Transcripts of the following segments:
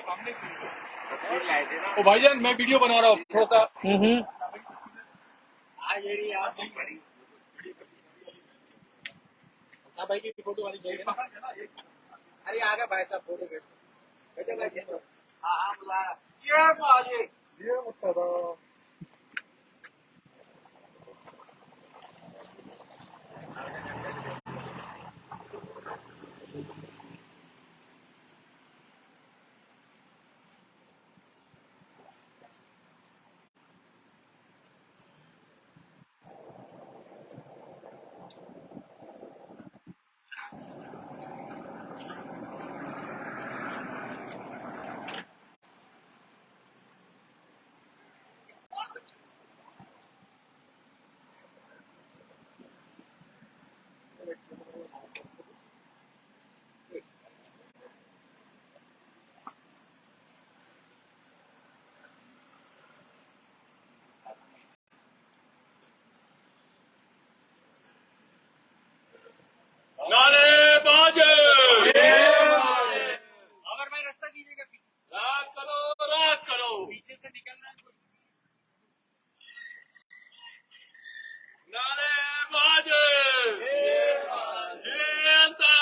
ओ भाईजान मैं वीडियो बना रहा हूँ थोड़ा सा। भाई की फोटो वाली चाहिए ना। अरे आ गया भाई साहब फोटो बेटे भाई। हाँ हाँ बुला ये बाजी ये मतलब नारे बाजे अगर मैं रास्ता कीजिएगा रात करो पीछे से निकलना नारे बाजे जनता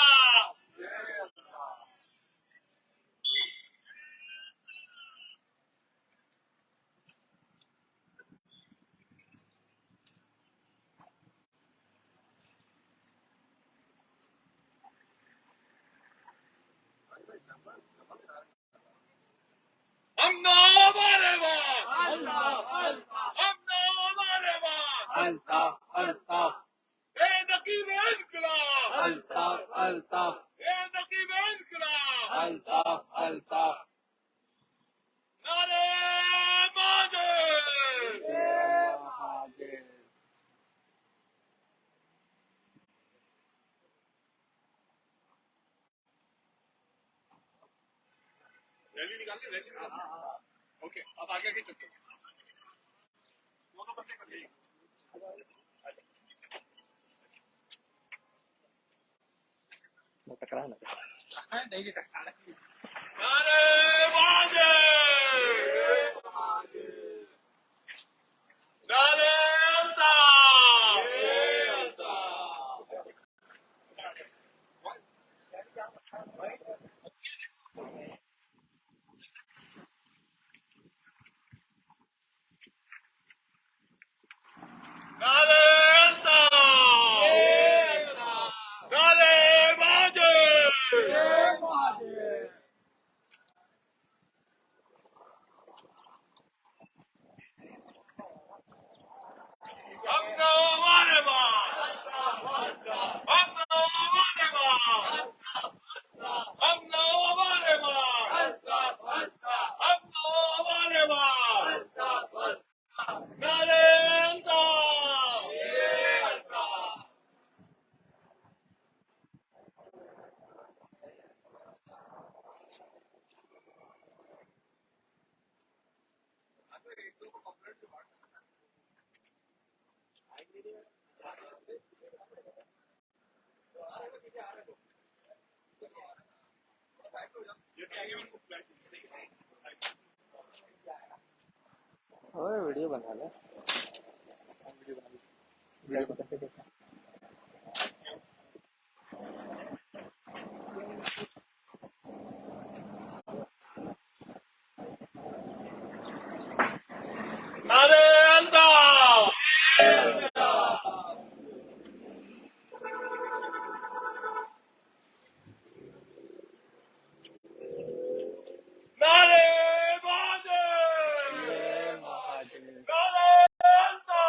हम नो मारे हम नो मारे ए नकीब इनकलाब ए नकीब इनकलाब नारे बाजे रैली निकाल के रैली ओके अब आगे आगे चलते हैं दोनों बंदे कर लिए टकरा ना नहीं टकरा नारे बाजे नारे नारे नारे बाजे हम तो हमारे हम तो हमारे हम तो हमारे हम तो हमारे नारे वीडियो बना ले वीडियो कैसे देखा नारे नारे बाजे नारे हम तो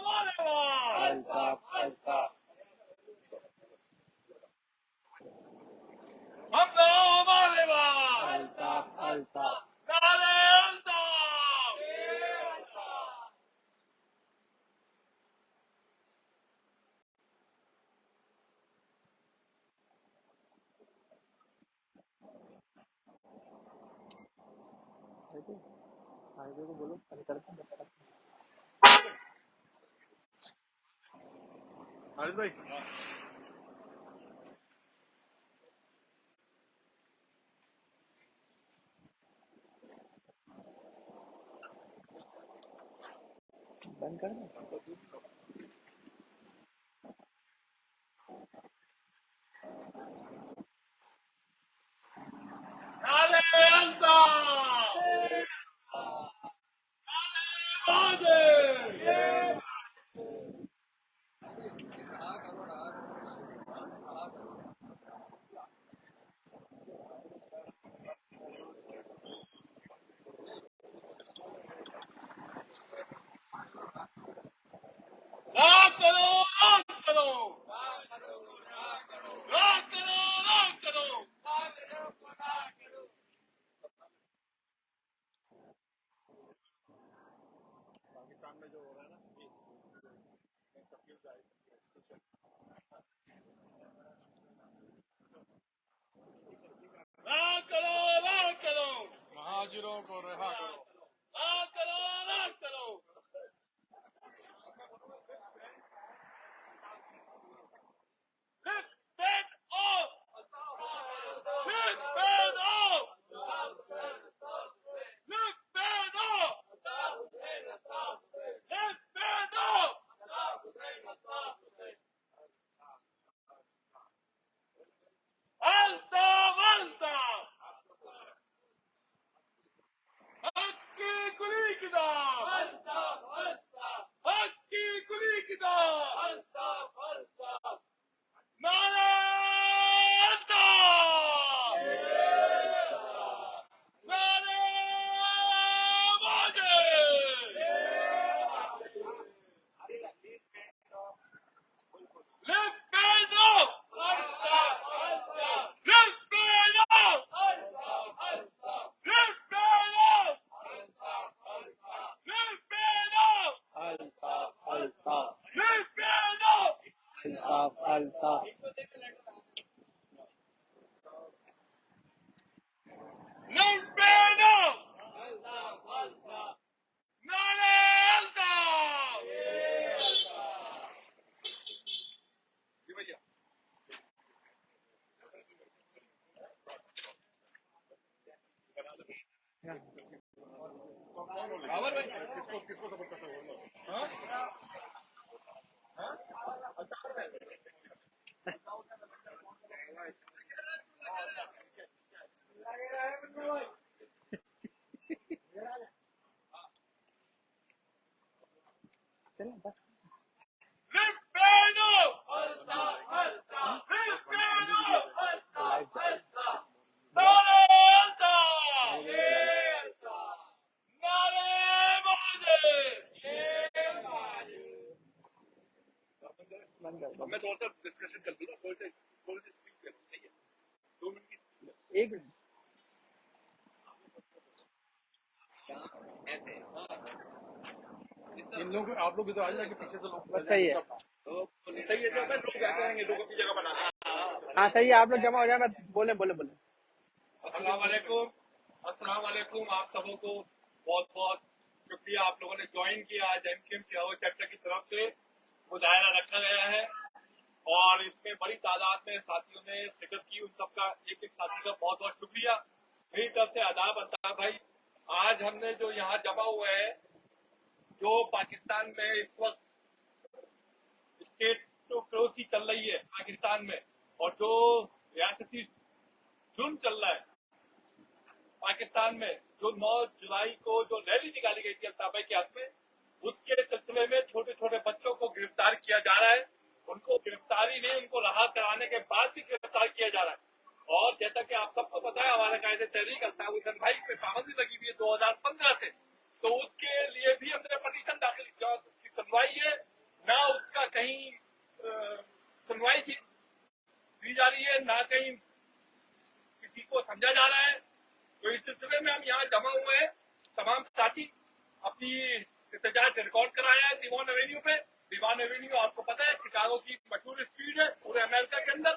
हमारे हम तो हमारे नारे आगे को बोलो करते हारिस भाई बंद कर दो। पाकिस्तान में जो हो रहा है ना महाजिरों को रिहा करो। अल्ताफ किसको किसको सपोर्ट करते हो बोलो। चलो बस बंद कर दो। मैं थोड़ा सा डिस्कशन कर दूंगा थोड़ी सी स्पीच कर चाहिए 2 मिनट की। एक मिनट इन लोग आप लोग इधर आ जाए कि पीछे से लोग बस सही है। सही है जब मैं लोग बैठे रहेंगे लोग अपनी जगह बना हाँ सही है, आप लोग जमा हो जाए, मैं बोले बोले बोले। अस्सलाम वालेकुम आप सबों को बहुत बहुत शुक्रिया। आप लोगों ने ज्वाइन किया आज एमकेएम चिराओ चैप्टर की तरफ से मुजाहरा रखा गया है और इसमें बड़ी तादाद में साथियों ने शिरकत की। उन सबका एक एक साथी का बहुत बहुत शुक्रिया। मेरी तरफ से आदाब अल्ताफ भाई। आज हमने जो यहाँ जमा हुए हैं, जो पाकिस्तान में इस वक्त स्टेट तो क्रोसी चल रही है पाकिस्तान में और जो रियासती जुर्म चल रहा है पाकिस्तान में, जो 9 जुलाई को जो रैली निकाली गई थी अल्ताफ भाई के हाथ में, उसके सिलसिले में छोटे छोटे बच्चों को गिरफ्तार किया जा रहा है। उनको गिरफ्तारी नहीं, उनको रहा कराने के बाद भी गिरफ्तार किया जा रहा है। और जैसा कि आप सबको पता है, हमारे कायदे तहरीक अल्ताफ हुसैन भाई पे पाबंदी लगी हुई है 2015 से, तो उसके लिए भी हमने पटिशन दाखिल किया। उसकी सुनवाई है ना, उसका कहीं सुनवाई दी जा रही है ना कहीं किसी को समझा जा रहा है। तो इस सिलसिले में हम यहाँ जमा हुए हैं, तमाम साथी अपनी एहतजाज रिकॉर्ड कराया है दीवान एवेन्यू पे। दीवान एवेन्यू आपको पता है शिकागो की मशहूर स्ट्रीट है पूरे अमेरिका के अंदर।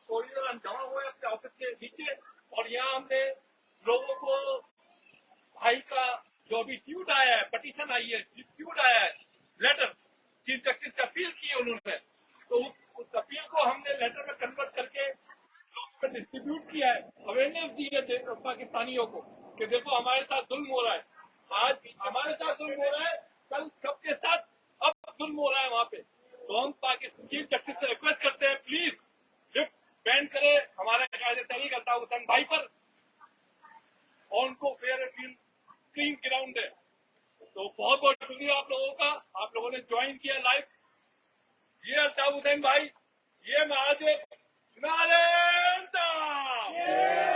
तो इधर हम जमा हुए हैं अपने ऑफिस के नीचे और यहाँ हमने लोगों को भाई का जो अभी ट्यूट आया है, पटिशन आई है, ट्यूट आया है, लेटर चीफ जस्टिस से अपील की है उन्होंने, तो तो उस अपील को हमने लेटर में कन्वर्ट करके लोगों में डिस्ट्रीब्यूट किया है, अवेयरनेस दी है पाकिस्तानियों को कि देखो हमारे साथ जुल्म हो रहा है, आज हमारे साथ जुल्म हो रहा है, कल सबके साथ अब जुल्म हो रहा है वहाँ पे। तो हम पाकिस्तान चीफ जस्टिस से रिक्वेस्ट करते हैं, प्लीज लिफ्ट बैन करे हमारे कायदे तहरीक अल्ताफ हुसैन भाई पर और उनको फेयर अपील क्लीन ग्राउंड है। तो बहुत बहुत शुक्रिया आप लोगों का, आप लोगों ने ज्वाइन किया लाइव। जिए अल्ताफ हुसैन भाई, जिए महाजिर, नारे इंसाफ।